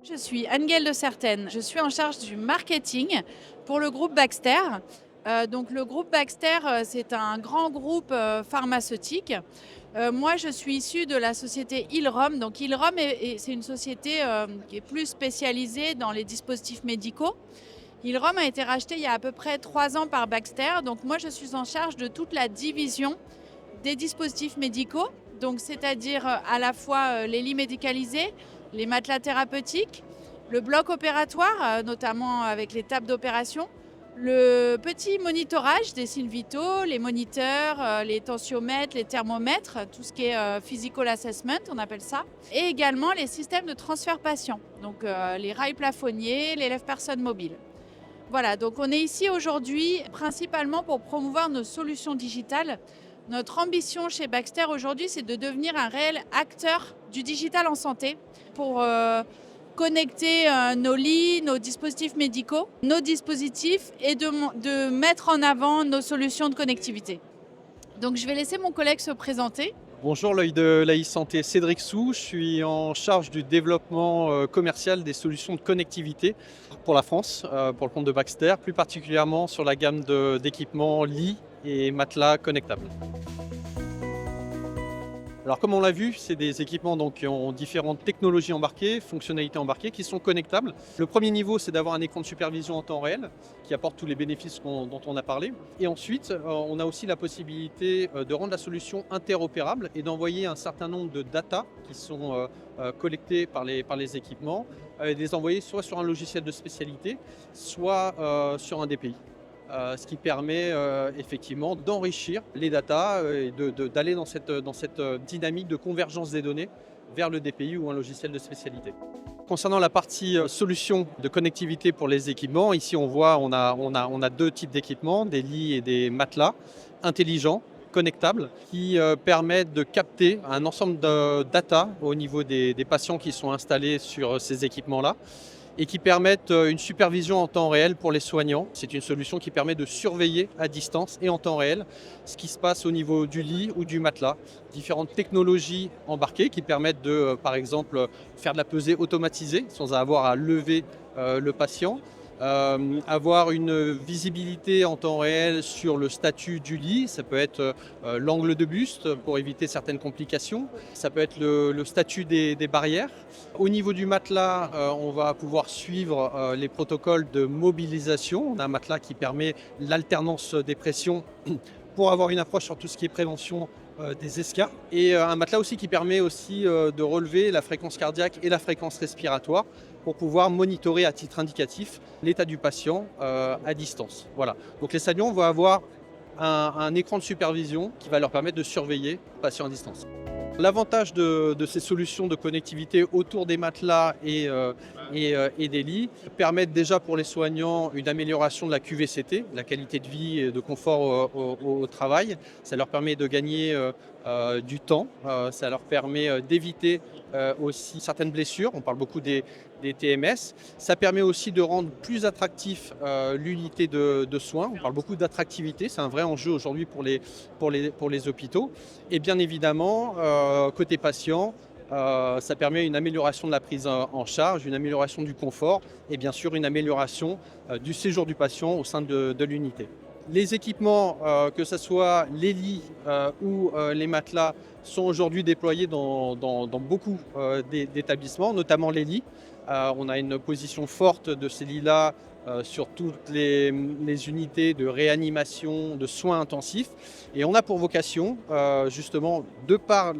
Je suis Anne-Gaëlle de Certaines. Je suis en charge du marketing pour le groupe Baxter. Donc le groupe Baxter, c'est un grand groupe pharmaceutique. Moi, je suis issue de la société Hillrom. Donc Hillrom, c'est une société qui est plus spécialisée dans les dispositifs médicaux. Hillrom a été racheté il y a à peu près 3 ans par Baxter. Donc moi, je suis en charge de toute la division des dispositifs médicaux. Donc c'est-à-dire à la fois les lits médicalisés, les matelas thérapeutiques, le bloc opératoire, notamment avec les tables d'opération, le petit monitorage des signes vitaux, les moniteurs, les tensiomètres, les thermomètres, tout ce qui est physical assessment, on appelle ça, et également les systèmes de transfert patient, donc les rails plafonniers, les lève-personnes mobiles. Voilà, donc on est ici aujourd'hui principalement pour promouvoir nos solutions digitales. Notre ambition chez Baxter aujourd'hui, c'est de devenir un réel acteur du digital en santé pour connecter nos lits, nos dispositifs médicaux, nos dispositifs et de mettre en avant nos solutions de connectivité. Donc je vais laisser mon collègue se présenter. Bonjour, l'œil de la e-santé, Cédric Sou. Je suis en charge du développement commercial des solutions de connectivité pour la France, pour le compte de Baxter, plus particulièrement sur la gamme d'équipements lits et matelas connectables. Alors comme on l'a vu, c'est des équipements donc, qui ont différentes technologies embarquées, fonctionnalités embarquées, qui sont connectables. Le premier niveau, c'est d'avoir un écran de supervision en temps réel, qui apporte tous les bénéfices dont on a parlé. Et ensuite, on a aussi la possibilité de rendre la solution interopérable et d'envoyer un certain nombre de data qui sont collectées par les équipements, et de les envoyer soit sur un logiciel de spécialité, soit sur un DPI. Ce qui permet effectivement d'enrichir les datas et d'aller dans cette dynamique de convergence des données vers le DPI ou un logiciel de spécialité. Concernant la partie solution de connectivité pour les équipements, ici on voit on a deux types d'équipements, des lits et des matelas intelligents, connectables, qui permettent de capter un ensemble de data au niveau des patients qui sont installés sur ces équipements-là, et qui permettent une supervision en temps réel pour les soignants. C'est une solution qui permet de surveiller à distance et en temps réel ce qui se passe au niveau du lit ou du matelas. Différentes technologies embarquées qui permettent de, par exemple, faire de la pesée automatisée sans avoir à lever le patient. Avoir une visibilité en temps réel sur le statut du lit, ça peut être l'angle de buste pour éviter certaines complications, ça peut être le statut des barrières. Au niveau du matelas, on va pouvoir suivre les protocoles de mobilisation. On a un matelas qui permet l'alternance des pressions pour avoir une approche sur tout ce qui est prévention des escarres, et un matelas aussi qui permet aussi de relever la fréquence cardiaque et la fréquence respiratoire pour pouvoir monitorer à titre indicatif l'état du patient à distance. Voilà. Donc les soignants vont avoir un écran de supervision qui va leur permettre de surveiller le patient à distance. L'avantage de ces solutions de connectivité autour des matelas et des lits permettent déjà pour les soignants une amélioration de la QVCT, la qualité de vie et de confort au travail. Ça leur permet de gagner du temps, ça leur permet d'éviter aussi certaines blessures. On parle beaucoup des TMS. Ça permet aussi de rendre plus attractif l'unité de soins. On parle beaucoup d'attractivité, c'est un vrai enjeu aujourd'hui pour les hôpitaux. Et bien évidemment, côté patient, ça permet une amélioration de la prise en charge, une amélioration du confort et bien sûr une amélioration du séjour du patient au sein de l'unité. Les équipements, que ce soit les lits ou les matelas, sont aujourd'hui déployés dans beaucoup d'établissements, notamment les lits. On a une position forte de ces lits-là sur toutes les unités de réanimation, de soins intensifs. Et on a pour vocation, justement, de par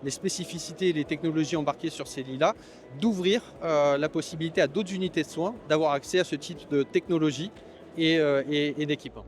les spécificités et les technologies embarquées sur ces lits-là, d'ouvrir la possibilité à d'autres unités de soins d'avoir accès à ce type de technologie et d'équipements.